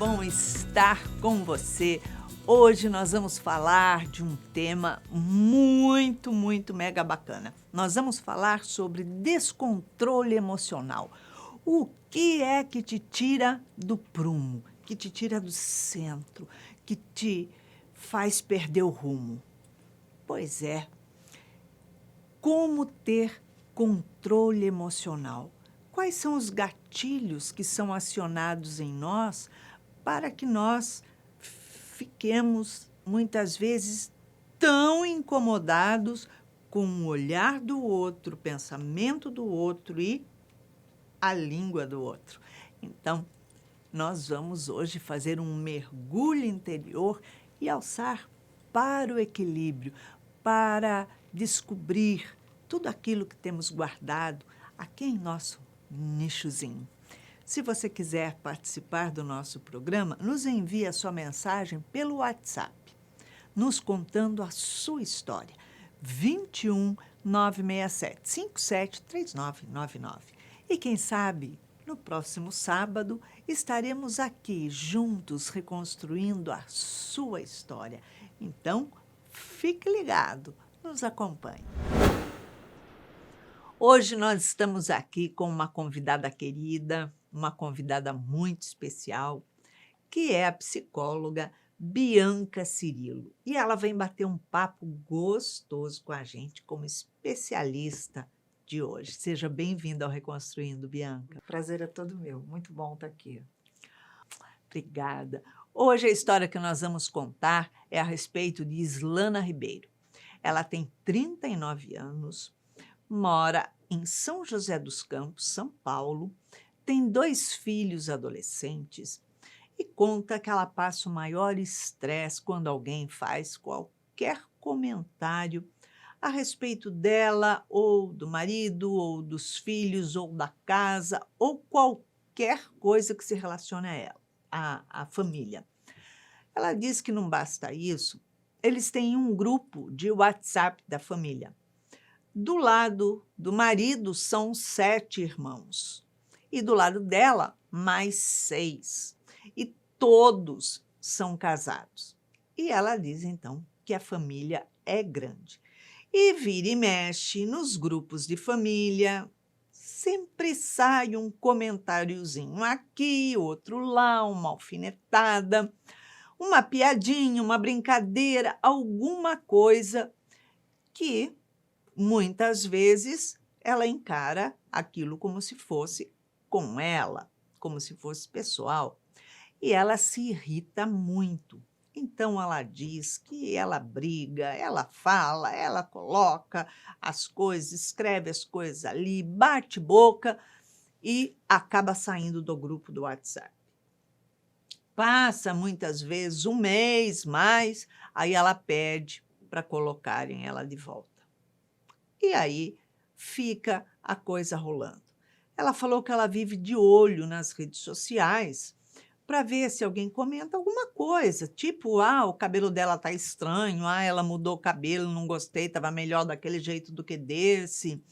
bom estar com você. Hoje nós vamos falar de um tema muito mega bacana. Nós vamos falar sobre descontrole emocional. O que é que te tira do prumo, que te tira do centro, que te faz perder o rumo? Pois é, como ter controle emocional? Quais são os gatilhos que são acionados em nós para que nós fiquemos, muitas vezes, tão incomodados com o olhar do outro, o pensamento do outro e a língua do outro? Então, nós vamos hoje fazer um mergulho interior e alçar para o equilíbrio, para descobrir tudo aquilo que temos guardado aqui em nosso nichozinho. Se você quiser participar do nosso programa, nos envie a sua mensagem pelo WhatsApp, nos contando a sua história. 21 967 57 3999. E quem sabe, no próximo sábado, estaremos aqui juntos reconstruindo a sua história. Então, fique ligado, nos acompanhe. Hoje nós estamos aqui com uma convidada querida, uma convidada muito especial, que é a psicóloga Bianca Cirilo. E ela vem bater um papo gostoso com a gente como especialista de hoje. Seja bem-vinda ao Reconstruindo, Bianca. O prazer é todo meu. Muito bom estar aqui. Obrigada. Hoje a história que nós vamos contar é a respeito de Islana Ribeiro. Ela tem 39 anos, mora em São José dos Campos, São Paulo, tem 2 filhos adolescentes e conta que ela passa o maior estresse quando alguém faz qualquer comentário a respeito dela, ou do marido, ou dos filhos, ou da casa, ou qualquer coisa que se relacione a ela, à família. Ela diz que não basta isso, eles têm um grupo de WhatsApp da família. Do lado do marido são 7 irmãos e do lado dela mais 6. E todos são casados. E ela diz, então, que a família é grande. E vira e mexe nos grupos de família, sempre sai um comentáriozinho aqui, outro lá, uma alfinetada, uma piadinha, uma brincadeira, alguma coisa que muitas vezes ela encara aquilo como se fosse com ela, como se fosse pessoal, e ela se irrita muito. Então ela diz que ela briga, ela fala, ela coloca as coisas, escreve as coisas ali, bate boca e acaba saindo do grupo do WhatsApp. Passa muitas vezes um mês mais, aí ela pede para colocarem ela de volta. E aí fica a coisa rolando. Ela falou que ela vive de olho nas redes sociais para ver se alguém comenta alguma coisa, tipo, o cabelo dela tá estranho, ela mudou o cabelo, não gostei, estava melhor daquele jeito do que desse.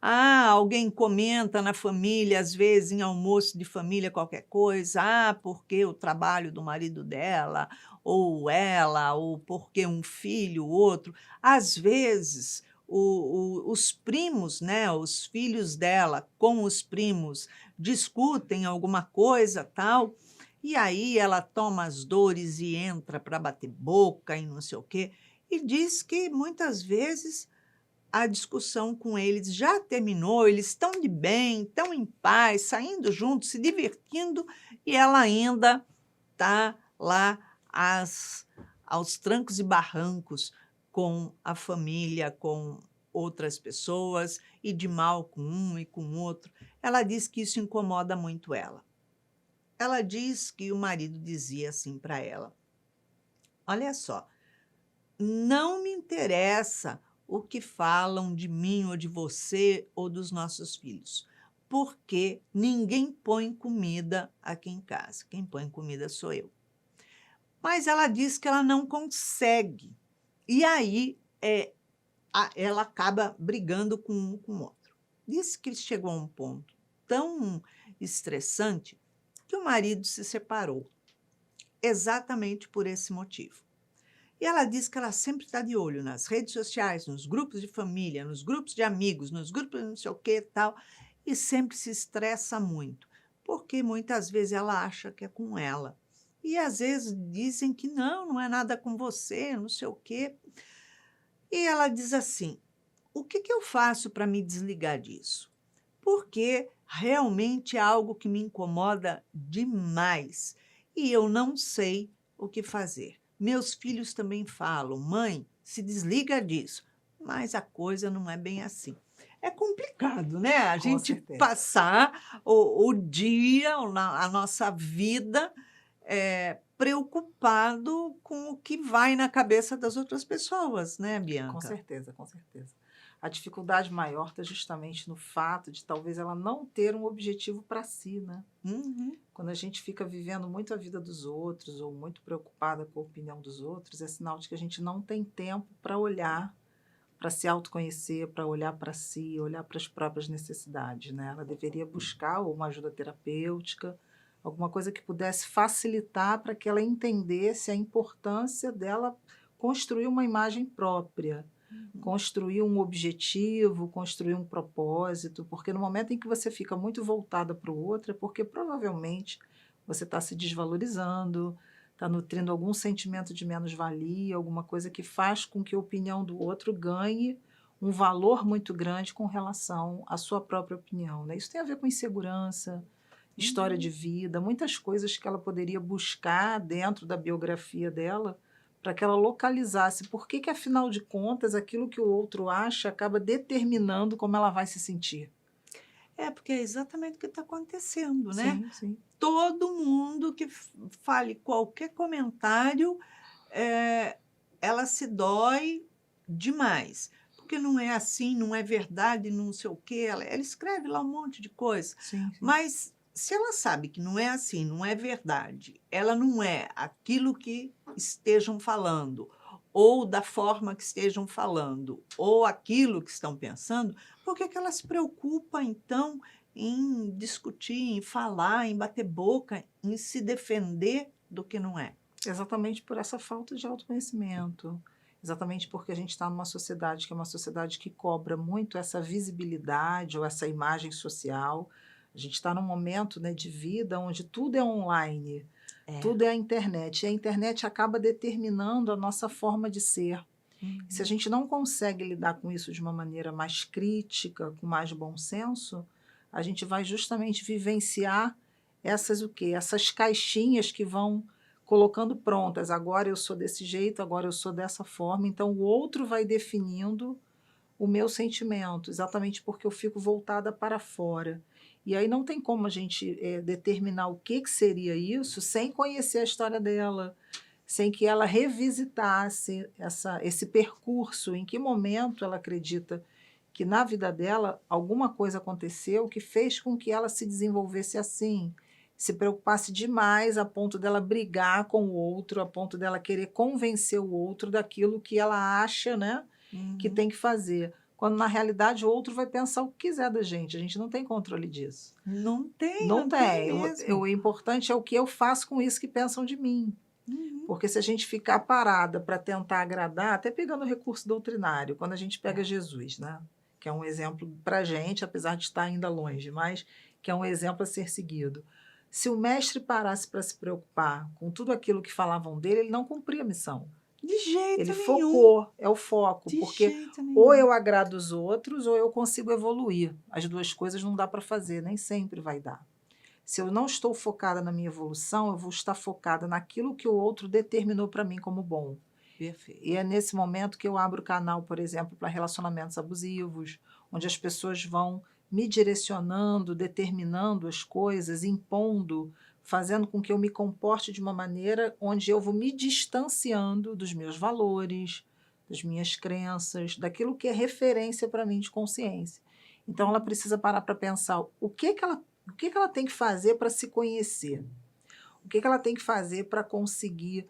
Alguém comenta na família, às vezes em almoço de família, qualquer coisa, porque o trabalho do marido dela, ou ela, ou porque um filho, outro. Às vezes, os primos, né, os filhos dela com os primos discutem alguma coisa, tal, e aí ela toma as dores e entra para bater boca e não sei o quê, e diz que muitas vezes a discussão com eles já terminou, eles estão de bem, estão em paz, saindo juntos, se divertindo, e ela ainda está lá aos trancos e barrancos com a família, com outras pessoas, e de mal com um e com o outro. Ela diz que isso incomoda muito ela. Ela diz que o marido dizia assim para ela: olha só, não me interessa o que falam de mim ou de você ou dos nossos filhos, porque ninguém põe comida aqui em casa. Quem põe comida sou eu. Mas ela diz que ela não consegue. E aí ela acaba brigando com um com o outro. Disse que chegou a um ponto tão estressante que o marido se separou. exatamente por esse motivo. E ela diz que ela sempre está de olho nas redes sociais, nos grupos de família, nos grupos de amigos, nos grupos de não sei o que e tal, e sempre se estressa muito, porque muitas vezes ela acha que é com ela. E às vezes dizem que não, não é nada com você, não sei o quê. E ela diz assim: o que que eu faço para me desligar disso? Porque realmente é algo que me incomoda demais e eu não sei o que fazer. Meus filhos também falam: "Mãe, se desliga disso", mas a coisa não é bem assim. É complicado, né, a Com gente certeza. passar o dia, a nossa vida, preocupado com o que vai na cabeça das outras pessoas, né, Com Bianca? certeza, com certeza. A dificuldade maior está justamente no fato de talvez ela não ter um objetivo para si, né. Uhum. Quando a gente fica vivendo muito a vida dos outros ou muito preocupada com a opinião dos outros, é sinal de que a gente não tem tempo para olhar, para se autoconhecer, para olhar para si, olhar para as próprias necessidades, né. Ela deveria buscar ou uma ajuda terapêutica, alguma coisa que pudesse facilitar para que ela entendesse a importância dela construir uma imagem própria, Uhum. construir um objetivo, construir um propósito, porque no momento em que você fica muito voltada para o outro, é porque provavelmente você está se desvalorizando, está nutrindo algum sentimento de menos-valia, alguma coisa que faz com que a opinião do outro ganhe um valor muito grande com relação à sua própria opinião, né. Isso tem a ver com insegurança, história de Uhum. vida, muitas coisas que ela poderia buscar dentro da biografia dela, para que ela localizasse por que que, afinal de contas, aquilo que o outro acha acaba determinando como ela vai se sentir. É, porque é exatamente o que está acontecendo, né. Sim, sim. Todo mundo que fale qualquer comentário, ela se dói demais, porque não é assim, não é verdade, não sei o quê, ela escreve lá um monte de coisa, Sim, sim. mas se ela sabe que não é assim, não é verdade, ela não é aquilo que estejam falando, ou da forma que estejam falando, ou aquilo que estão pensando, por que que ela se preocupa então em discutir, em falar, em bater boca, em se defender do que não é? Exatamente por essa falta de autoconhecimento, exatamente porque a gente está numa sociedade que é uma sociedade que cobra muito essa visibilidade ou essa imagem social. A gente está num momento, né, de vida onde tudo é online, É. tudo é a internet, e a internet acaba determinando a nossa forma de ser. E se a Uhum. gente não consegue lidar com isso de uma maneira mais crítica, com mais bom senso, a gente vai justamente vivenciar essas o quê? Essas caixinhas que vão colocando prontas, agora eu sou desse jeito, agora eu sou dessa forma, então o outro vai definindo o meu sentimento, exatamente porque eu fico voltada para fora. E aí não tem como a gente, determinar o que que seria isso sem conhecer a história dela, sem que ela revisitasse esse percurso, em que momento ela acredita que na vida dela alguma coisa aconteceu que fez com que ela se desenvolvesse assim, se preocupasse demais a ponto dela brigar com o outro, a ponto dela querer convencer o outro daquilo que ela acha, né, que Uhum. tem que fazer, quando na realidade o outro vai pensar o que quiser da gente, a gente não tem controle disso. Não Não tem tem, mesmo. o importante é o que eu faço com isso que pensam de mim. Uhum. Porque se a gente ficar parada para tentar agradar, até pegando o recurso doutrinário, quando a gente pega É. Jesus, né, que é um exemplo para a gente, apesar de estar ainda longe, mas que é um exemplo a ser seguido. Se o mestre parasse para se preocupar com tudo aquilo que falavam dele, ele não cumpria a missão. De Ele jeito nenhum, focou, é o foco, de porque jeito ou nenhum. eu agrado os outros ou eu consigo evoluir. As 2 coisas não dá para fazer, nem sempre vai dar. Se eu não estou focada na minha evolução, eu vou estar focada naquilo que o outro determinou para mim como bom. E Perfeito. é nesse momento que eu abro o canal, por exemplo, para relacionamentos abusivos, onde as pessoas vão me direcionando, determinando as coisas, impondo, fazendo com que eu me comporte de uma maneira onde eu vou me distanciando dos meus valores, das minhas crenças, daquilo que é referência para mim de consciência. Então ela Uhum. precisa parar para pensar o que que ela tem que fazer para se conhecer, o que que ela tem que fazer para conseguir,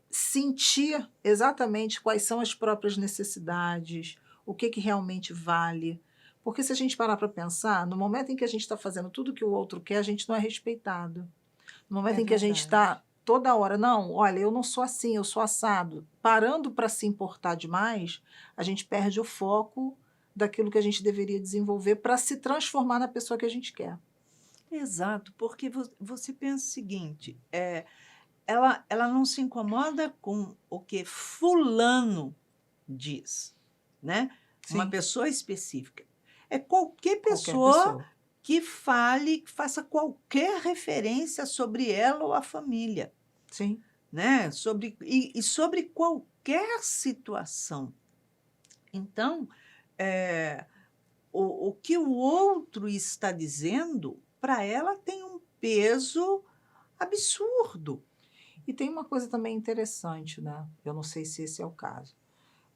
sentir exatamente quais são as próprias necessidades, o que que realmente vale. Porque se a gente parar para pensar, no momento em que a gente está fazendo tudo o que o outro quer, a gente não é respeitado. No momento É em que a gente está verdade. toda hora, não, olha, eu não sou assim, eu sou assado. Parando para se importar demais, a gente perde o foco daquilo que a gente deveria desenvolver para se transformar na pessoa que a gente quer. Exato, porque você pensa o seguinte, ela não se incomoda com o que fulano diz, né, uma Sim, pessoa específica. É qualquer qualquer pessoa pessoa. que fale, que faça qualquer referência sobre ela ou a família, Sim, né, e sobre qualquer situação. Então, eh, o que o outro está dizendo, para ela tem um peso absurdo. e tem uma coisa também interessante, né, eu não sei se esse é o caso,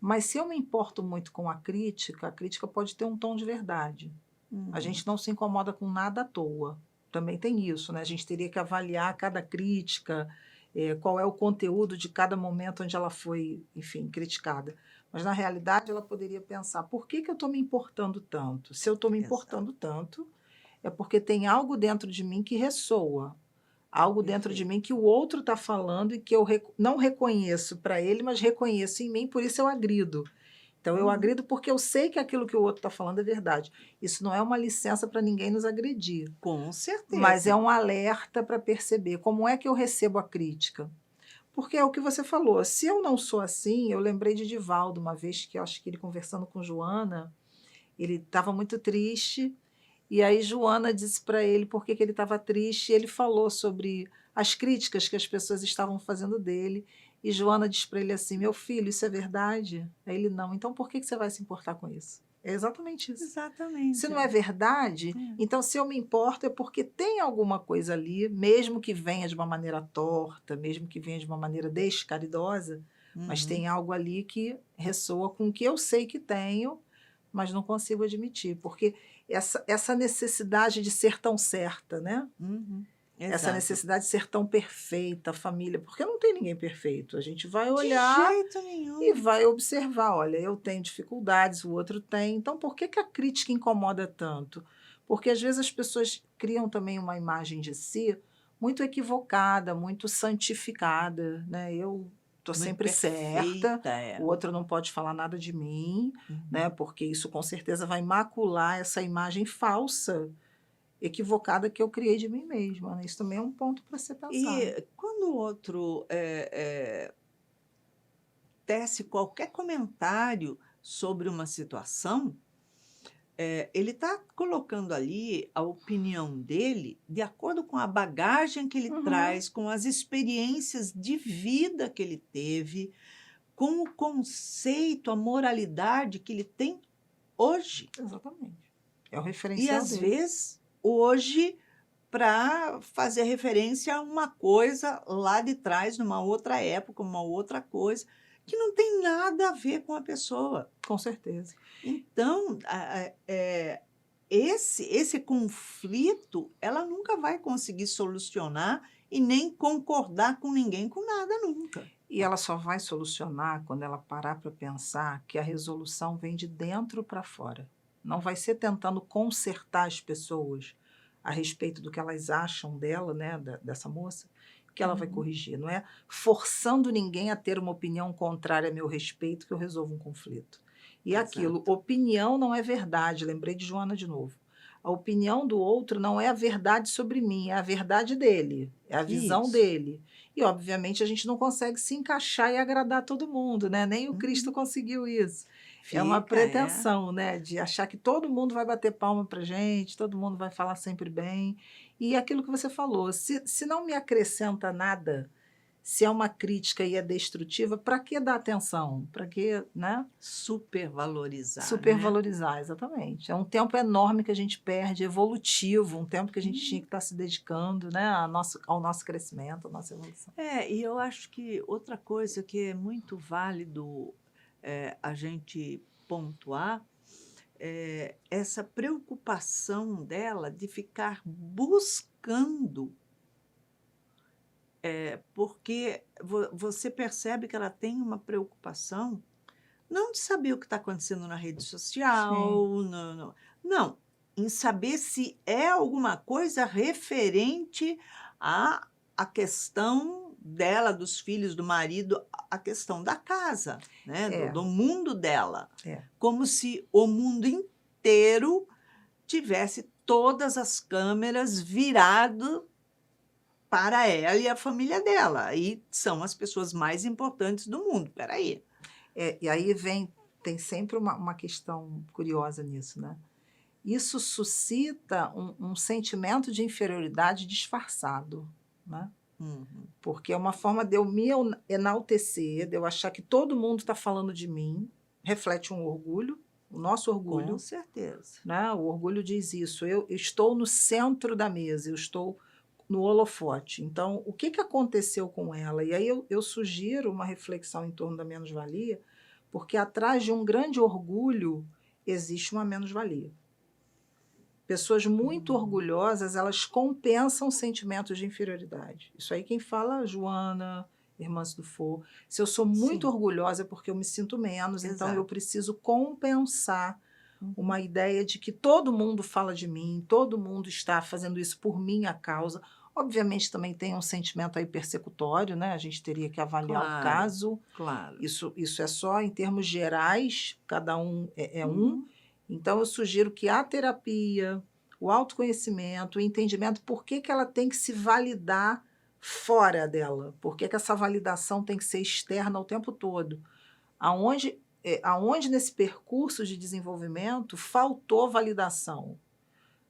mas se eu me importo muito com a crítica pode ter um tom de verdade. A Uhum, gente não se incomoda com nada à toa. Também tem isso, né, a gente teria que avaliar cada crítica, qual é o conteúdo de cada momento onde ela foi, enfim, criticada. Mas na realidade ela poderia pensar: "Por que que eu estou me importando tanto? Se eu estou me exato, importando tanto, é porque tem algo dentro de mim que ressoa, algo dentro de perfeito. mim que o outro está falando e que eu não reconheço para ele, mas reconheço em mim, por isso eu agrido. Então eu Uhum, agrido porque eu sei que aquilo que o outro está falando é verdade. Isso não é uma licença para ninguém nos agredir, com mas é certeza. um alerta para perceber como é que eu recebo a crítica. Porque é o que você falou, se eu não sou assim, eu lembrei de Divaldo uma vez que eu acho que ele conversando com Joana, ele estava muito triste, e aí Joana disse para ele por que que ele estava triste, e ele falou sobre as críticas que as pessoas estavam fazendo dele, e Joana disse para ele assim: "Meu filho, isso é verdade?" Aí ele: "Não." "Então por que que você vai se importar com isso?" É exatamente isso. Se Exatamente. não é verdade, É. então se eu me importo é porque tem alguma coisa ali, mesmo que venha de uma maneira torta, mesmo que venha de uma maneira descaridosa, mas Uhum, tem algo ali que ressoa com o que eu sei que tenho, mas não consigo admitir, porque essa necessidade de ser tão certa, né, uhum, essa exato. necessidade de ser tão perfeita, a família, porque não tem ninguém perfeito, a gente vai De olhar jeito e nenhum. vai observar: "Olha, eu tenho dificuldades, o outro tem, então por que que a crítica incomoda tanto?" Porque às vezes as pessoas criam também uma imagem de si muito equivocada, muito santificada, né, eu estou Muito sempre certa, perfeita, o outro não pode falar nada de mim, né, Uhum. porque isso com certeza vai macular essa imagem falsa, equivocada que eu criei de mim mesma, né, isso também é um ponto para ser pensado. E quando o outro, tece qualquer comentário sobre uma situação, ele está colocando ali a opinião dele de acordo com a bagagem que ele Uhum, traz, com as experiências de vida que ele teve, com o conceito, a moralidade que ele tem hoje. exatamente. É o E referencial às dele. vezes, hoje, para fazer referência a uma coisa lá de trás, numa outra época, uma outra coisa, que não tem nada a ver com a pessoa. Com certeza. Então, esse conflito, ela nunca vai conseguir solucionar e nem concordar com ninguém com nada nunca. E ela só vai solucionar quando ela parar para pensar que a resolução vem de dentro para fora. Não vai ser tentando consertar as pessoas a respeito do que elas acham dela, né, dessa moça, que ela vai Uhum, corrigir. Não é forçando ninguém a ter uma opinião contrária a meu respeito que eu resolvo um conflito. E aquilo, exato. opinião não é verdade. Lembrei de Joana de novo. A opinião do outro não é a verdade sobre mim, é a verdade dele, é a visão Isso. dele. E obviamente a gente não consegue se encaixar e agradar todo mundo, né, nem o Cristo Uhum. conseguiu isso. É uma Fica, é. pretensão, né, de achar que todo mundo vai bater palma pra gente, todo mundo vai falar sempre bem. E aquilo que você falou, se não me acrescenta nada, se é uma crítica e é destrutiva, para que dar atenção? Para que, né? Supervalorizar, né. Supervalorizar, exatamente. É um tempo enorme que a gente perde, evolutivo, um tempo que a gente tinha Uhum. que estar se dedicando, né, ao nosso crescimento, à nossa evolução. E eu acho que outra coisa que é muito válido, a gente pontuar, essa preocupação dela de ficar buscando, porque você percebe que ela tem uma preocupação, não de saber o que está acontecendo na rede Sim, social, não, em saber se é alguma coisa referente à questão dela, dos filhos, do marido, a questão da casa, né? É, Do mundo dela. é. Como se o mundo inteiro tivesse todas as câmeras virado para ela e a família dela. E são as pessoas mais importantes do mundo. Peraí. E aí tem sempre uma questão curiosa nisso, né? Isso suscita um sentimento de inferioridade disfarçado, né? Uhum. Porque é uma forma de eu me enaltecer, de eu achar que todo mundo está falando de mim, reflete um orgulho, o nosso Com orgulho, certeza. né? O orgulho diz isso, eu estou no centro da mesa, eu estou no holofote. Então, o que aconteceu com ela? E aí eu sugiro uma reflexão em torno da menos-valia, porque atrás de um grande orgulho existe uma menos-valia. Pessoas muito orgulhosas, elas compensam sentimentos de inferioridade. Isso aí quem fala, Joana, irmã do For. Se eu sou muito Sim. orgulhosa é porque eu me sinto menos, então eu Exato. preciso compensar Uhum. uma ideia de que todo mundo fala de mim, todo mundo está fazendo isso por minha causa. Obviamente também tem um sentimento aí persecutório, né? A gente teria que avaliar o Claro, caso. claro. Isso é só em termos gerais, cada um é um. Uhum. Então eu sugiro que a terapia, o autoconhecimento, o entendimento por que ela tem que se validar fora dela, por que essa validação tem que ser externa o tempo todo. Aonde nesse percurso de desenvolvimento faltou validação,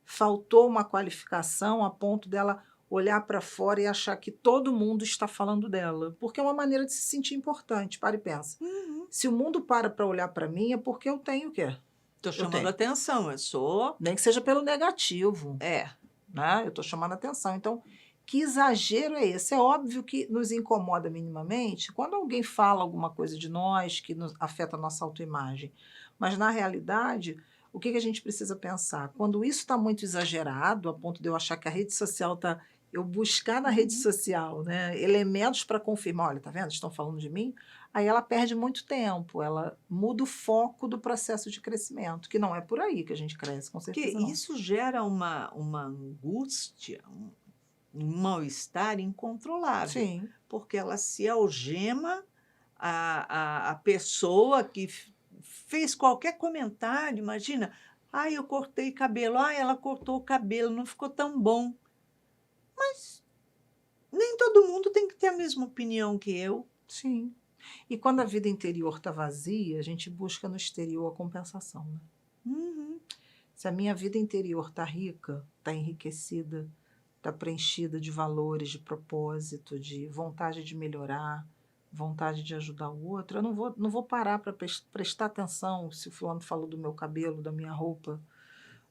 faltou uma qualificação a ponto dela olhar para fora e achar que todo mundo está falando dela, porque é uma maneira de se sentir importante. Para e pensa. Uhum. Se o mundo para olhar para mim é porque eu tenho o quê? Estou Eu chamando tenho. atenção, eu sou. Nem que seja pelo negativo, É. né? Eu estou chamando atenção. Então, que exagero é esse? É óbvio que nos incomoda minimamente quando alguém fala alguma coisa de nós que afeta a nossa autoimagem. Mas, na realidade, o que a gente precisa pensar? Quando isso está muito exagerado, a ponto de eu achar que a rede social está. Eu buscar na rede Uhum. social, né, elementos para confirmar, olha, tá vendo? Estão falando de mim. Aí ela perde muito tempo, ela muda o foco do processo de crescimento, que não é por aí que a gente cresce, com Porque certeza não. isso gera uma angústia, um mal-estar incontrolável, Sim. porque ela se algema a pessoa que fez qualquer comentário. Imagina, ai, eu cortei cabelo, ai, ela cortou o cabelo, não ficou tão bom. Mas nem todo mundo tem que ter a mesma opinião que eu. Sim. E quando a vida interior está vazia, a gente busca no exterior a compensação, né? Uhum. Se a minha vida interior está rica, está enriquecida, está preenchida de valores, de propósito, de vontade de melhorar, vontade de ajudar o outro, eu não vou parar para prestar atenção se o fulano falou do meu cabelo, da minha roupa,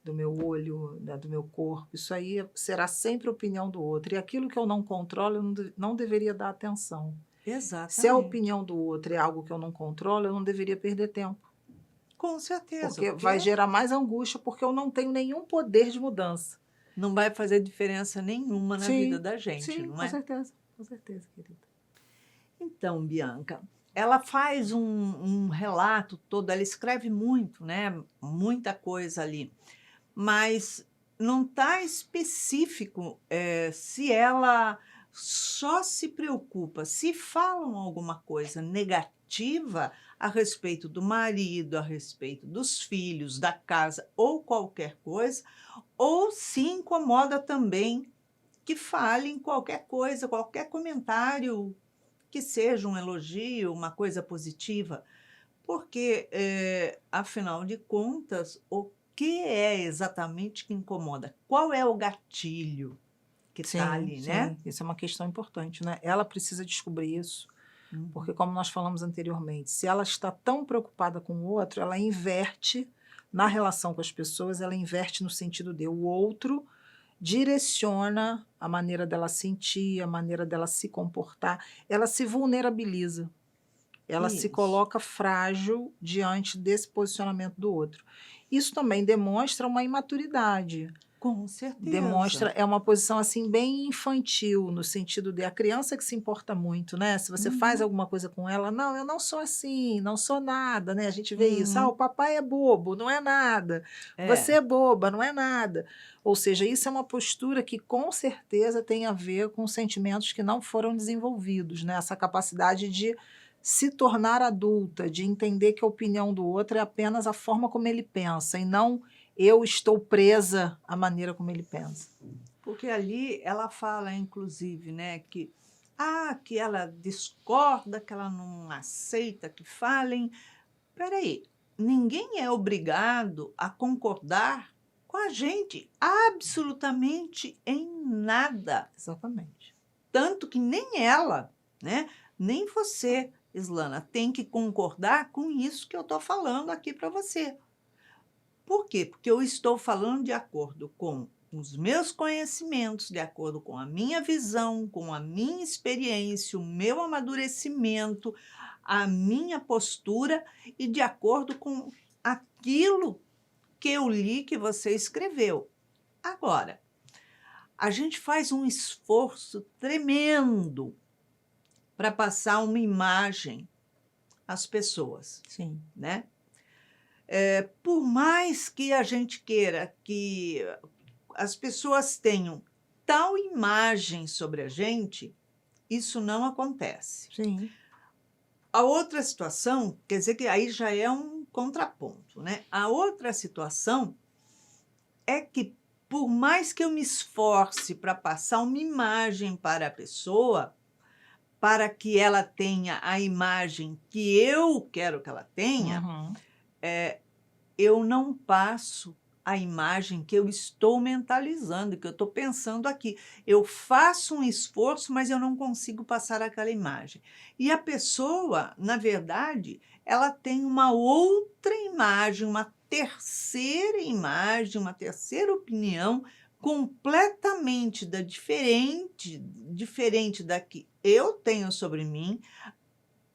do meu olho, né, do meu corpo. Isso aí será sempre a opinião do outro. E aquilo que eu não controlo, eu não deveria dar atenção. Se a Exatamente. opinião do outro é algo que eu não controlo, eu não deveria perder tempo. Com certeza, Porque vai porque gerar mais angústia, porque eu não tenho nenhum poder de mudança. não vai fazer diferença nenhuma na vida Sim, da gente, sim, não é? com certeza, querida. Então, Bianca, ela faz um relato todo, ela escreve muito, né? Muita coisa ali, mas não está específico se ela só se preocupa, se falam alguma coisa negativa a respeito do marido, a respeito dos filhos, da casa ou qualquer coisa, ou se incomoda também que falem qualquer coisa, qualquer comentário que seja um elogio, uma coisa positiva, porque, afinal de contas, o que é exatamente que incomoda? Qual é o gatilho que está Sim, ali, né? sim, isso é uma questão importante, né? Ela precisa descobrir isso, porque, Uhum. como nós falamos anteriormente, se ela está tão preocupada com o outro, ela inverte na relação com as pessoas, ela inverte no sentido de o outro direciona a maneira dela sentir, a maneira dela se comportar, ela se vulnerabiliza, ela se Isso. coloca frágil diante desse posicionamento do outro. Isso também demonstra uma imaturidade. Com certeza. Demonstra, é uma posição assim bem infantil, no sentido de a criança que se importa muito, né? Se você faz Uhum, alguma coisa com ela, não, eu não sou assim, não sou nada, né? A gente vê isso, ah, o uhum. papai é bobo, não é nada. Você É, é boba, não é nada. Ou seja, isso é uma postura que com certeza tem a ver com sentimentos que não foram desenvolvidos, né? Essa capacidade de se tornar adulta, de entender que a opinião do outro é apenas a forma como ele pensa e não eu estou presa à maneira como ele pensa. porque ali ela fala, inclusive, né, que ela discorda, que ela não aceita que falem. Espera aí, ninguém é obrigado a concordar com a gente absolutamente em nada. Exatamente. Tanto que nem ela, né, nem você, Islana, tem que concordar com isso que eu estou falando aqui para você. Por quê? Porque eu estou falando de acordo com os meus conhecimentos, de acordo com a minha visão, com a minha experiência, o meu amadurecimento, a minha postura e de acordo com aquilo que eu li que você escreveu. Agora, a gente faz um esforço tremendo para passar uma imagem às pessoas, Sim. né? Por mais que a gente queira que as pessoas tenham tal imagem sobre a gente, isso não acontece. Sim. A outra situação, quer dizer que aí já é um contraponto, né? A outra situação é que, por mais que eu me esforce para passar uma imagem para a pessoa, para que ela tenha a imagem que eu quero que ela tenha, Uhum. eu não passo a imagem que eu estou mentalizando, que eu estou pensando aqui. Eu faço um esforço, mas eu não consigo passar aquela imagem. E a pessoa, na verdade, ela tem uma outra imagem, uma terceira opinião completamente diferente da que eu tenho sobre mim,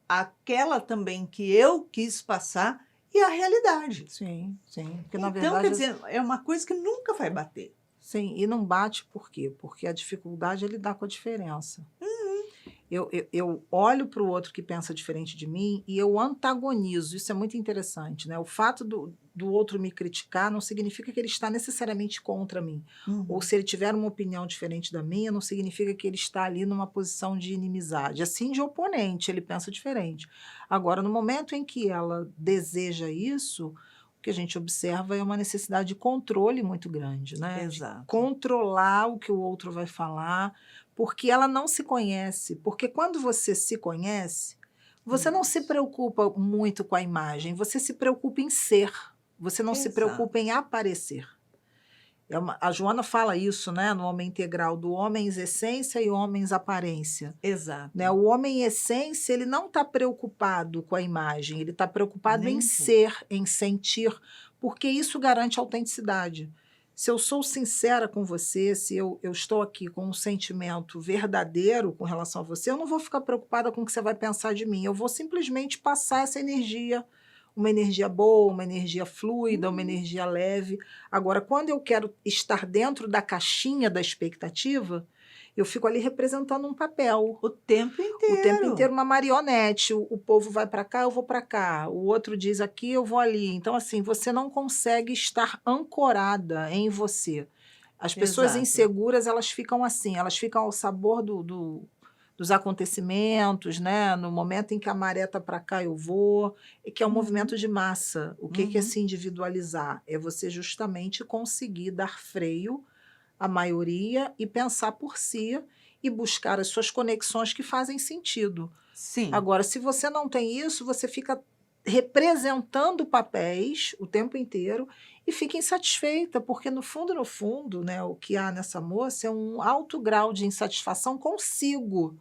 aquela também que eu quis passar e a realidade. Sim, sim. Porque na Então, quer verdade, dizer, é uma coisa que nunca vai bater. sim, e não bate por quê? Porque a dificuldade é lidar com a diferença. Eu olho para o outro que pensa diferente de mim e eu antagonizo, isso é muito interessante, né? O fato do outro me criticar não significa que ele está necessariamente contra mim. Ou Uhum. se ele tiver uma opinião diferente da minha, não significa que ele está ali numa posição de inimizade. Assim, de oponente, ele pensa diferente. Agora, no momento em que ela deseja isso, o que a gente observa é uma necessidade de controle muito grande, né? De Exato. controlar o que o outro vai falar, porque ela não se conhece. Porque quando você se conhece, você não se Isso. preocupa muito com a imagem, você se preocupa em ser, você não se Exato. preocupa em aparecer. A Joana fala isso, né, no Homem Integral, do homens essência e homens aparência. Né? Exato. O homem essência, ele não está preocupado com a imagem, ele está preocupado Nem em um pouco. ser, em sentir, porque isso garante autenticidade. Se eu sou sincera com você, se eu estou aqui com um sentimento verdadeiro com relação a você, eu não vou ficar preocupada com o que você vai pensar de mim. Eu vou simplesmente passar essa energia, uma energia boa, uma energia fluida, uma Uhum. energia leve. Agora, quando eu quero estar dentro da caixinha da expectativa, eu fico ali representando um papel. O tempo O tempo inteiro inteiro. uma marionete, o povo vai para cá, eu vou para cá, o outro diz aqui, eu vou ali. Então, assim, você não consegue estar ancorada em você. As pessoas Exato. inseguras, elas ficam assim, elas ficam ao sabor dos acontecimentos, né? No momento em que a maré está para cá, eu vou, e que é um Uhum. movimento de massa. O que é Uhum. se individualizar? É você justamente conseguir dar freio à maioria e pensar por si e buscar as suas conexões que fazem sentido. Sim. Agora, se você não tem isso, você fica representando papéis o tempo inteiro e fica insatisfeita, porque no fundo, né, o que há nessa moça é um alto grau de insatisfação consigo.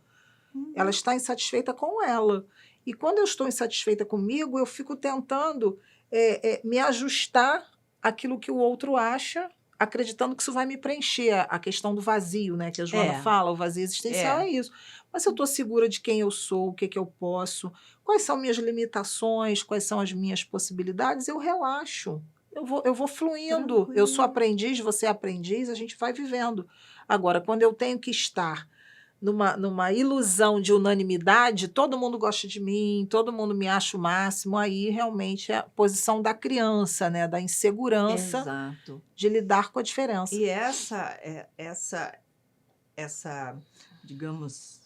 Ela Uhum. está insatisfeita com ela. E quando eu estou insatisfeita comigo, eu fico tentando me ajustar àquilo que o outro acha, acreditando que isso vai me preencher. A questão do vazio, né, que a Joana É, fala, o vazio existencial é. é isso. Mas se eu estou segura de quem eu sou, o que, que eu posso, quais são minhas limitações, quais são as minhas possibilidades, eu relaxo. eu vou fluindo. Eu sou Tranquilo. aprendiz, você é aprendiz, a gente vai vivendo. Agora, quando eu tenho que estar numa ilusão de unanimidade, todo mundo gosta de mim, todo mundo me acha o máximo, aí realmente é a posição da criança, né, da insegurança Exato. de lidar com a diferença. E essa, digamos,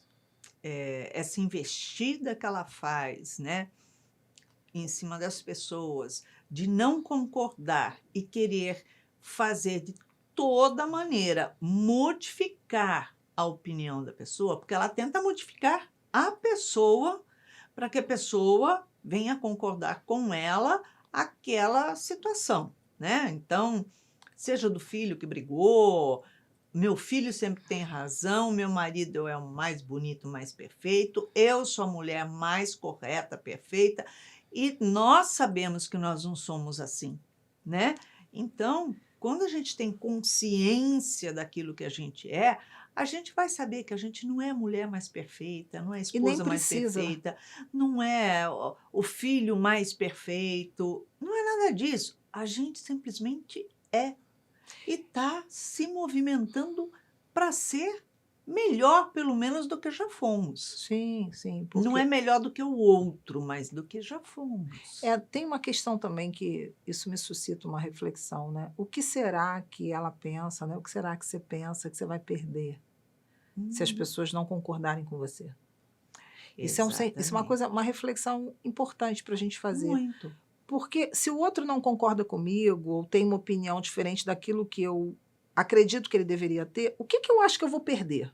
essa investida que ela faz, né, em cima das pessoas, de não concordar e querer fazer de toda maneira modificar a opinião da pessoa, porque ela tenta modificar a pessoa para que a pessoa venha concordar com ela aquela situação, né? Então, seja do filho que brigou, meu filho sempre tem razão, meu marido é o mais bonito, mais perfeito, eu sou a mulher mais correta, perfeita, e nós sabemos que nós não somos assim, né? Então, quando a gente tem consciência daquilo que a gente vai saber que a gente não é a mulher mais perfeita, não é a E nem esposa mais precisa. perfeita, não é o filho mais perfeito, não é nada disso. A gente simplesmente é e está se movimentando para ser melhor, pelo menos, do que já fomos. Sim, sim, Não é porque melhor do que o outro, mas do que já fomos. tem uma questão também que isso me suscita uma reflexão, né? O que será que ela pensa, né? O que será que você pensa que você vai perder se as Hum, pessoas não concordarem com você? Isso é uma coisa, exatamente. uma reflexão importante para a gente fazer. Muito. Porque se o outro não concorda comigo ou tem uma opinião diferente daquilo que eu acredito que ele deveria ter, o que eu acho que eu vou perder?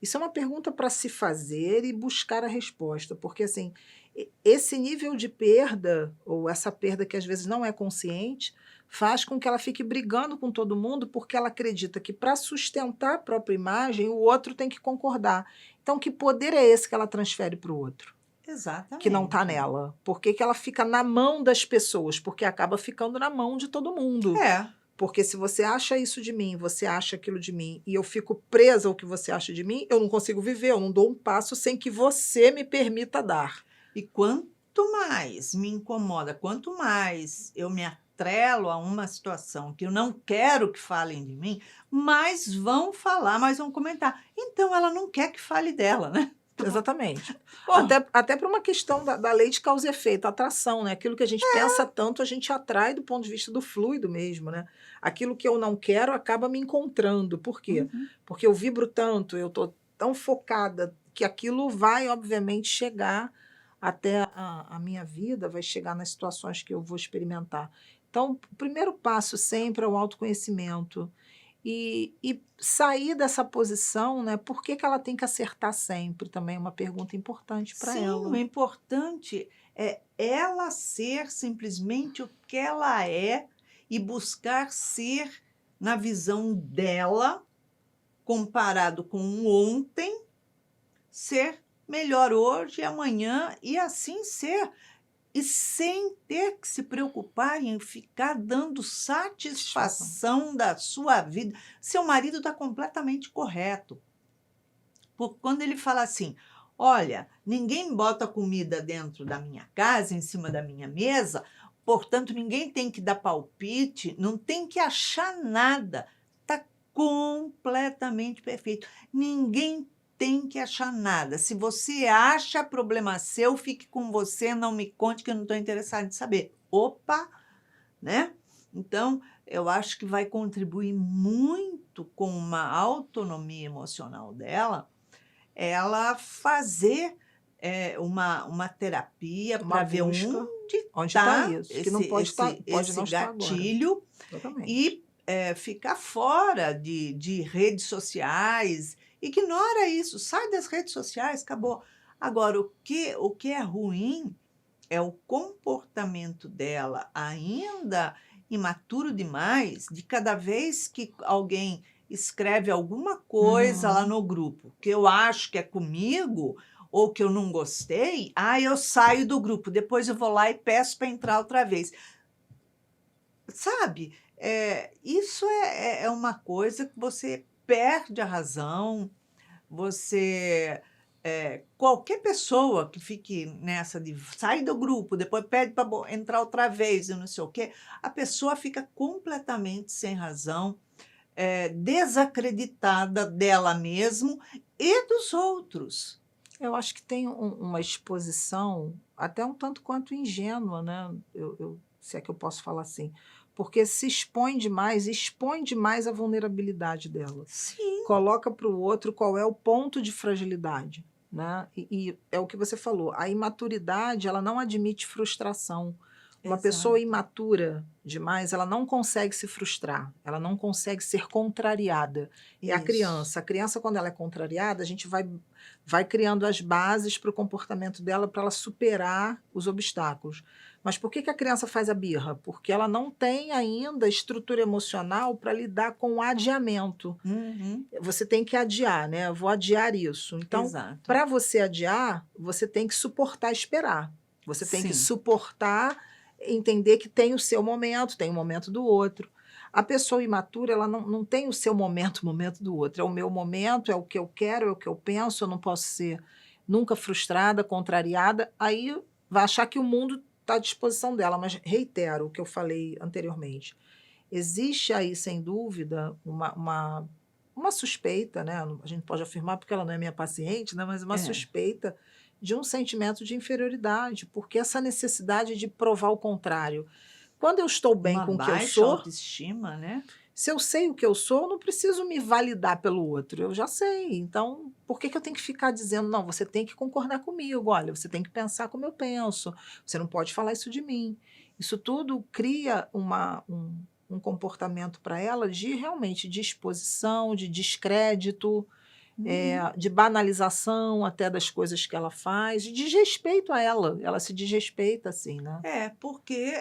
Isso é uma pergunta para se fazer e buscar a resposta, porque assim, esse nível de perda, ou essa perda que às vezes não é consciente, faz com que ela fique brigando com todo mundo, porque ela acredita que para sustentar a própria imagem, o outro tem que concordar. Então, que poder é esse que ela transfere para o outro? Que não está Exatamente. nela? Por que que ela fica na mão das pessoas? Porque acaba ficando na mão de todo mundo. É. Porque se você acha isso de mim, você acha aquilo de mim, e eu fico presa ao que você acha de mim, eu não consigo viver, eu não dou um passo sem que você me permita dar. E quanto mais me incomoda, quanto mais eu me atrelo a uma situação que eu não quero que falem de mim, mais vão falar, mais vão comentar. Então ela não quer que fale dela, né? Exatamente. Bom, Até por uma questão da lei de causa e efeito, atração, né? Aquilo que a gente pensa tanto, a gente atrai do ponto de vista do fluido mesmo, né? Aquilo que eu não quero acaba me encontrando. Por quê? uhum, Porque eu vibro tanto, eu estou tão focada que aquilo vai, obviamente, chegar até a minha vida, vai chegar nas situações que eu vou experimentar. Então, o primeiro passo sempre é o autoconhecimento. E sair dessa posição, né, por que que ela tem que acertar sempre? Também é uma pergunta importante para sim, o ela. importante é ela ser simplesmente o que ela é e buscar ser, na visão dela, comparado com o ontem, ser melhor hoje e amanhã e assim ser. E sem ter que se preocupar em ficar dando Satisfação. satisfação da sua vida. Seu marido está completamente correto. Porque quando ele fala assim: olha, ninguém bota comida dentro da minha casa, em cima da minha mesa, portanto, ninguém tem que dar palpite, não tem que achar nada. Está completamente perfeito. Ninguém tem que achar nada. Se você acha problema seu, fique com você, não me conte que eu não estou interessado em saber. Opa, né? Então, eu acho que vai contribuir muito com uma autonomia emocional dela ela fazer uma terapia Uma para ver busca onde onde está está isso, que não pode estar, pode esse não estar agora. gatilho Exatamente. e ficar fora de redes sociais. Ignora isso, sai das redes sociais, acabou. Agora, o que é ruim é o comportamento dela ainda imaturo demais, de cada vez que alguém escreve alguma coisa lá Uhum. no grupo que eu acho que é comigo ou que eu não gostei, eu saio do grupo, depois eu vou lá e peço para entrar outra vez. Sabe? Isso é uma coisa que você perde a razão, você qualquer pessoa que fique nessa de sair do grupo, depois pede para entrar outra vez e não sei o quê, a pessoa fica completamente sem razão, desacreditada dela mesmo e dos outros. Eu acho que tem uma exposição até um tanto quanto ingênua, né? Se é que eu posso falar assim. Porque se expõe demais a vulnerabilidade dela. Sim, Coloca para o outro qual é o ponto de fragilidade, né? E é o que você falou, a imaturidade, ela não admite frustração. Uma pessoa exato. imatura demais, ela não consegue se frustrar, ela não consegue ser contrariada. É a Isso. criança. A criança, quando ela é contrariada, a gente vai criando as bases para o comportamento dela, para ela superar os obstáculos. Mas por que a criança faz a birra? Porque ela não tem ainda estrutura emocional para lidar com o adiamento. Uhum, Você tem que adiar, né? Eu vou adiar isso. Então, exato. para você adiar, você tem que suportar esperar. Você tem que Sim, suportar entender que tem o seu momento, tem o momento do outro. A pessoa imatura, ela não tem o seu momento, o momento do outro. É o meu momento, é o que eu quero, é o que eu penso, eu não posso ser nunca frustrada, contrariada. Aí vai achar que o mundo está à disposição dela. Mas reitero o que eu falei anteriormente. Existe aí, sem dúvida, uma suspeita, né? A gente pode afirmar porque ela não é minha paciente, né? Mas uma é. suspeita de um sentimento de inferioridade, porque essa necessidade de provar o contrário. Quando eu estou bem Uma com o que eu baixa sou, autoestima, né? se eu sei o que eu sou, eu não preciso me validar pelo outro, eu já sei. Então, por que eu tenho que ficar dizendo, não, você tem que concordar comigo, olha, você tem que pensar como eu penso, você não pode falar isso de mim. Isso tudo cria um comportamento para ela de realmente de exposição, de descrédito, Uhum. de banalização até das coisas que ela faz, de desrespeito a ela. Ela se desrespeita assim, né? Porque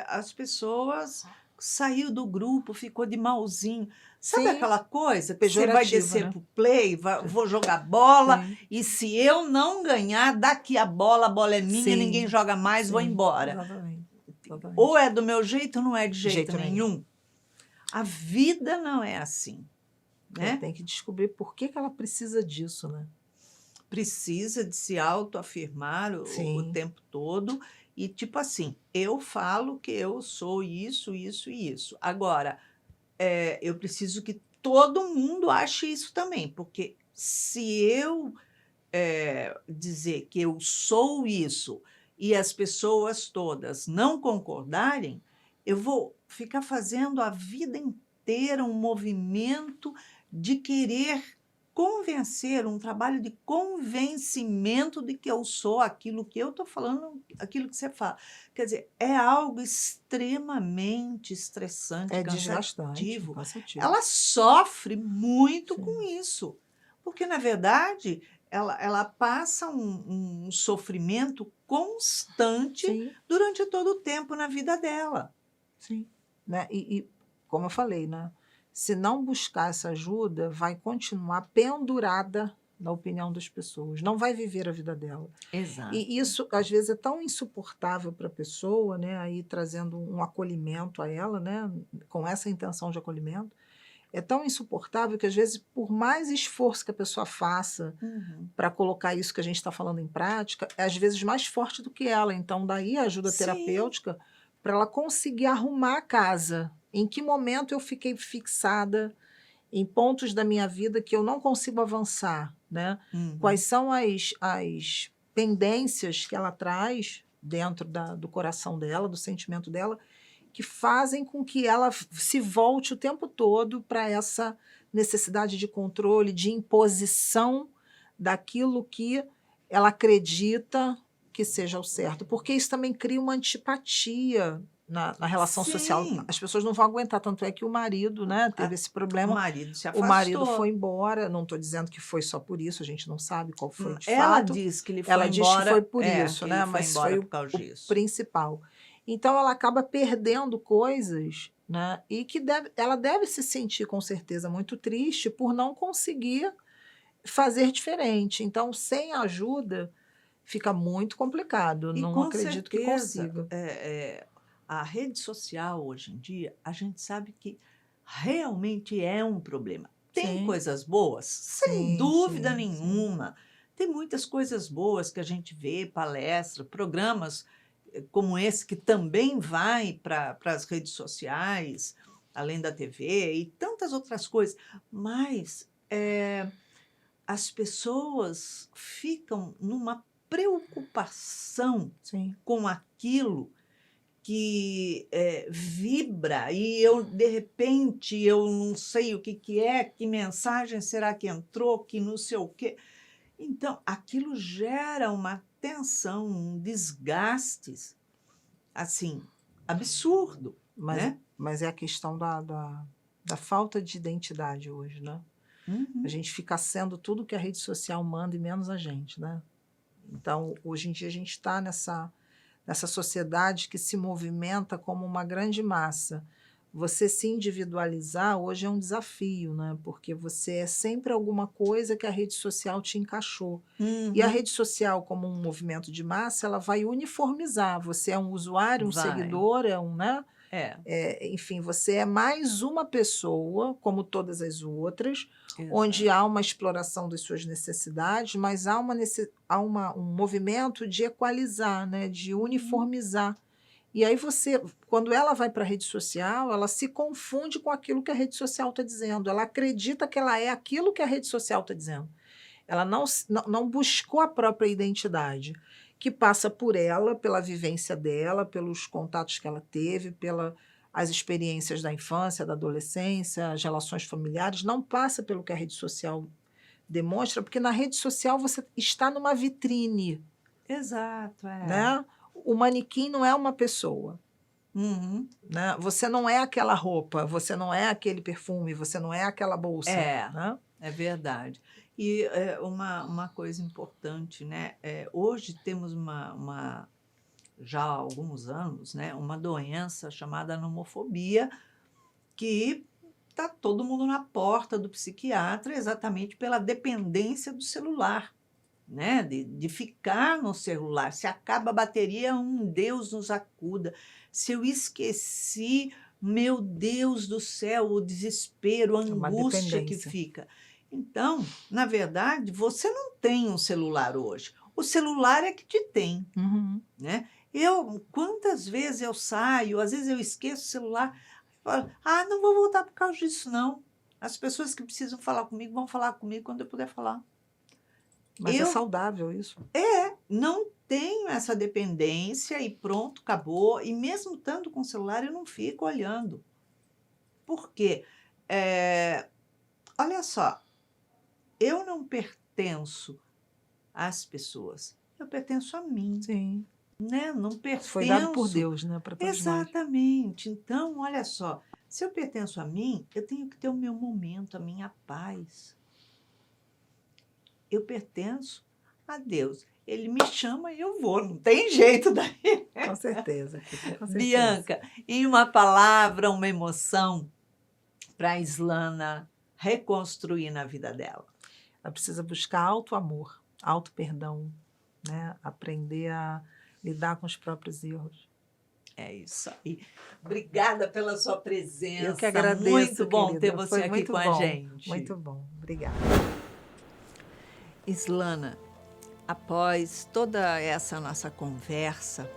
as pessoas saiu do grupo, ficou de malzinho. Sabe Sim, aquela coisa que você vai pejorativa, descer né? para o play, vou jogar bola, Sim, e se eu não ganhar, daqui a bola é minha, ninguém sim, joga mais, vou sim, embora. exatamente, Ou exatamente. é do meu jeito ou não é de De jeito jeito nenhum. nenhum. A vida não é assim, né? Tem que descobrir por que ela precisa disso, né? Precisa de se autoafirmar o Sim, tempo todo e, tipo assim, eu falo que eu sou isso, isso e isso. Agora, eu preciso que todo mundo ache isso também, porque se eu dizer que eu sou isso e as pessoas todas não concordarem, eu vou ficar fazendo a vida inteira um movimento de querer convencer, um trabalho de convencimento de que eu sou aquilo que eu estou falando, aquilo que você fala. Quer dizer, é algo extremamente estressante, é desgastante, cansativo. cansativo. Ela sofre muito com Sim, isso, porque, na verdade, ela passa um sofrimento constante sim, durante todo o tempo na vida dela. sim. Né? Como eu falei, né? Se não buscar essa ajuda, vai continuar pendurada na opinião das pessoas, não vai viver a vida dela. E Exato. isso, às vezes, é tão insuportável para a pessoa, né? Aí trazendo um acolhimento a ela, né? Com essa intenção de acolhimento, é tão insuportável que, às vezes, por mais esforço que a pessoa faça Uhum. para colocar isso que a gente está falando em prática, é às vezes mais forte do que ela. Então, daí a ajuda Sim, terapêutica para ela conseguir arrumar a casa. Em que momento eu fiquei fixada em pontos da minha vida que eu não consigo avançar, né? Quais uhum. são as pendências que ela traz dentro do coração dela, do sentimento dela, que fazem com que ela se volte o tempo todo para essa necessidade de controle, de imposição daquilo que ela acredita que seja o certo. Porque isso também cria uma antipatia na relação social. Sim. As pessoas não vão aguentar, tanto é que o marido, né, teve esse O problema. marido se O marido afastou. foi embora, não estou dizendo que foi só por isso, a gente não sabe qual foi de Ela fato. diz que ele foi Ela diz que foi embora, por isso, que ele né, foi mas embora foi por causa o disso. principal. Então ela acaba perdendo coisas, né, e que ela deve se sentir com certeza muito triste por não conseguir fazer diferente. Então, sem ajuda, fica muito complicado. E Não com acredito que certeza, consiga. a rede social hoje em dia, a gente sabe que realmente é um problema. Tem Sim, coisas boas? Sem sim, dúvida sim, sim. nenhuma. Tem muitas coisas boas que a gente vê, palestra, programas como esse, que também vai para as redes sociais, além da TV e tantas outras coisas. Mas as pessoas ficam numa preocupação Sim. com aquilo que vibra, e eu, de repente, eu não sei o que, que mensagem será que entrou, que não sei o quê. Então, aquilo gera uma tensão, um desgaste, assim, absurdo, Mas, né? mas é a questão da falta de identidade hoje, né? A Uhum. gente fica sendo tudo que a rede social manda e menos a gente, né? Então, hoje em dia, a gente está nessa sociedade que se movimenta como uma grande massa. Você se individualizar hoje é um desafio, né? Porque você é sempre alguma coisa que a rede social te encaixou. E a Uhum. rede social, como um movimento de massa, ela vai uniformizar. Você é um usuário, um Vai, seguidor, né? é, Enfim, você é mais uma pessoa, como todas as outras, onde exato. há uma exploração das suas necessidades, mas há um movimento de equalizar, né, de Uhum. uniformizar. E aí você, quando ela vai para a rede social, ela se confunde com aquilo que a rede social está dizendo. Ela acredita que ela é aquilo que a rede social está dizendo. Ela não buscou a própria identidade, que passa por ela, pela vivência dela, pelos contatos que ela teve, as experiências da infância, da adolescência, as relações familiares, não passa pelo que a rede social demonstra, porque na rede social você está numa vitrine, Exato, né? O manequim não é uma pessoa, Uhum. né? Você não é aquela roupa, você não é aquele perfume, você não é aquela bolsa, É, né? é verdade. E uma coisa importante, né? Hoje temos já há alguns anos, né, uma doença chamada nomofobia, que está todo mundo na porta do psiquiatra exatamente pela dependência do celular, né? De ficar no celular. Se acaba a bateria, um Deus nos acuda. Se eu esqueci, meu Deus do céu, o desespero, a É uma angústia que dependência. fica. Então, na verdade, você não tem um celular hoje. O celular é que te tem, Uhum. né? Quantas vezes eu saio, às vezes eu esqueço o celular, falo, não vou voltar por causa disso, não. As pessoas que precisam falar comigo vão falar comigo quando eu puder falar. Mas é Eu saudável isso. não tenho essa dependência e pronto, acabou. E mesmo estando com o celular, eu não fico olhando. Por quê? Olha só, eu não pertenço às pessoas, eu pertenço a mim, Sim. né? Não Isso foi dado por pertenço. Deus, né, para todos nós. Exatamente. Então, olha só, se eu pertenço a mim, eu tenho que ter o meu momento, a minha paz. Eu pertenço a Deus. Ele me chama e eu vou, não tem jeito daí. Com certeza, Kika, com certeza. Bianca, em uma palavra, uma emoção para a Islana reconstruir na vida dela. Ela precisa buscar auto-amor, auto-perdão, né? Aprender a lidar com os próprios erros. É isso aí. Obrigada pela sua presença. Eu que agradeço, Muito bom querida. ter você Foi aqui muito com a bom, gente. muito bom. Obrigada. Islana, após toda essa nossa conversa,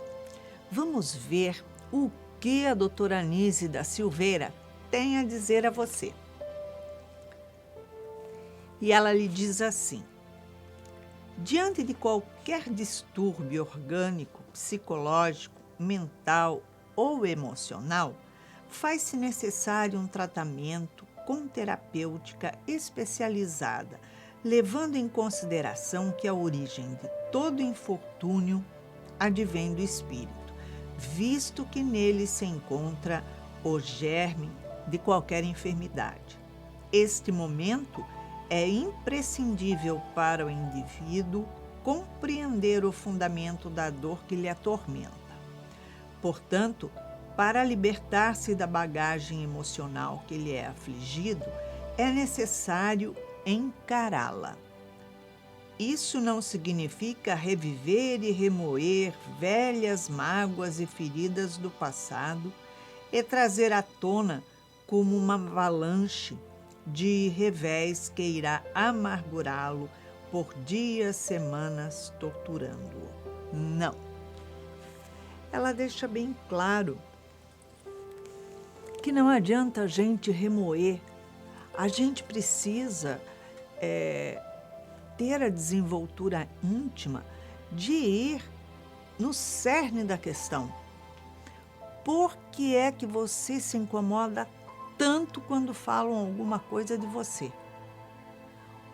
vamos ver o que a doutora Anise da Silveira tem a dizer a você. E ela lhe diz assim: diante de qualquer distúrbio orgânico, psicológico, mental ou emocional, faz-se necessário um tratamento com terapêutica especializada, levando em consideração que a origem de todo infortúnio advém do espírito, visto que nele se encontra o germe de qualquer enfermidade. Este momento é imprescindível para o indivíduo compreender o fundamento da dor que lhe atormenta. Portanto, para libertar-se da bagagem emocional que lhe é afligido, é necessário encará-la. Isso não significa reviver e remoer velhas mágoas e feridas do passado e trazer à tona como uma avalanche de revés que irá amargurá-lo por dias, semanas torturando-o. Não. Ela deixa bem claro que não adianta a gente remoer, a gente precisa ter a desenvoltura íntima de ir no cerne da questão. Por que é que você se incomoda tanto quando falam alguma coisa de você?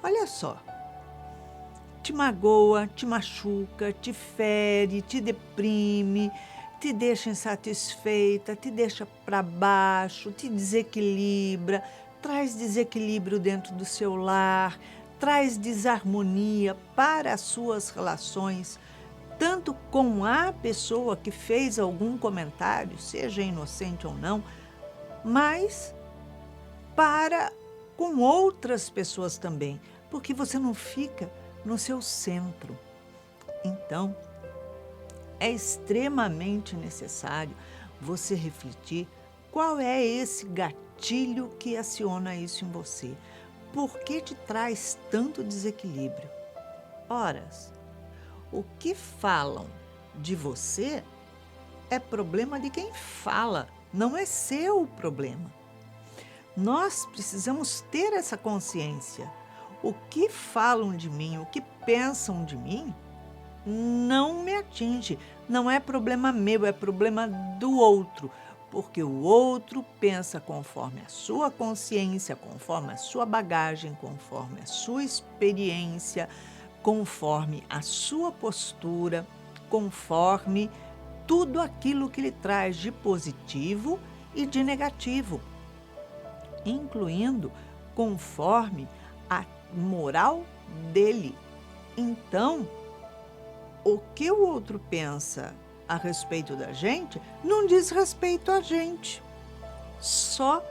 Olha só, te magoa, te machuca, te fere, te deprime, te deixa insatisfeita, te deixa para baixo, te desequilibra, traz desequilíbrio dentro do seu lar, traz desarmonia para as suas relações, tanto com a pessoa que fez algum comentário, seja inocente ou não, mas para com outras pessoas também, porque você não fica no seu centro. Então, é extremamente necessário você refletir qual é esse gatilho que aciona isso em você. Por que te traz tanto desequilíbrio? Ora, o que falam de você é problema de quem fala, não é seu problema. Nós precisamos ter essa consciência. O que falam de mim, o que pensam de mim, não me atinge. Não é problema meu, é problema do outro. Porque o outro pensa conforme a sua consciência, conforme a sua bagagem, conforme a sua experiência, conforme a sua postura, conforme tudo aquilo que lhe traz de positivo e de negativo, incluindo conforme a moral dele. Então, o que o outro pensa a respeito da gente não diz respeito a gente, só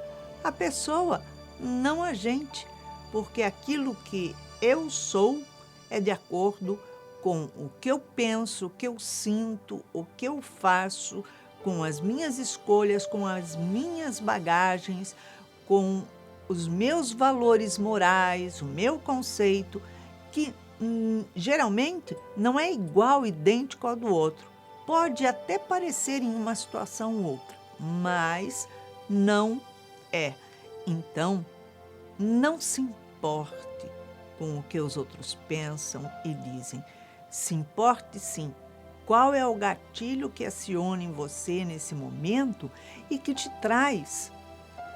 a pessoa, não a gente, porque aquilo que eu sou é de acordo com o que eu penso, o que eu sinto, o que eu faço, com as minhas escolhas, com as minhas bagagens, com os meus valores morais, o meu conceito, que geralmente não é igual, idêntico ao do outro. Pode até parecer em uma situação ou outra, mas não é. Então, não se importe com o que os outros pensam e dizem. Se importe sim. Qual é o gatilho que aciona em você nesse momento e que te traz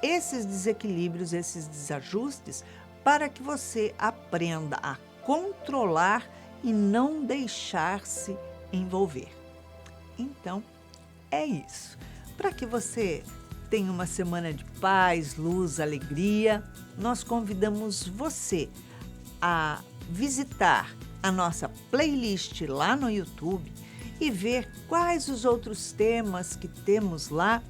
esses desequilíbrios, esses desajustes, para que você aprenda a controlar e não deixar-se envolver. Então, é isso. Para que você tenha uma semana de paz, luz, alegria, nós convidamos você a visitar a nossa playlist lá no YouTube e ver quais os outros temas que temos lá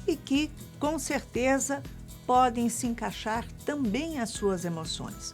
e que, com certeza, podem se encaixar também às suas emoções.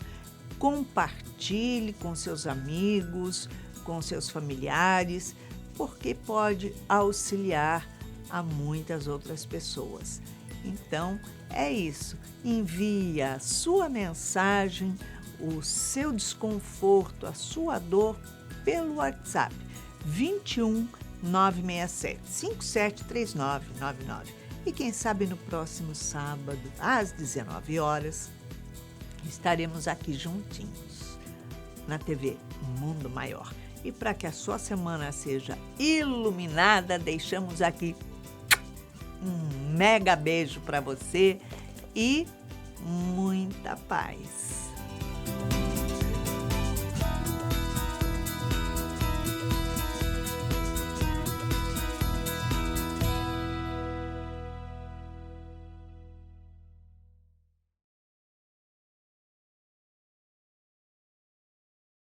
Compartilhe com seus amigos, com seus familiares, porque pode auxiliar a muitas outras pessoas. Então, é isso. Envie a sua mensagem, o seu desconforto, a sua dor pelo WhatsApp 21 967 573999. E quem sabe no próximo sábado, às 19 horas, estaremos aqui juntinhos na TV Mundo Maior. E para que a sua semana seja iluminada, deixamos aqui um mega beijo para você e muita paz.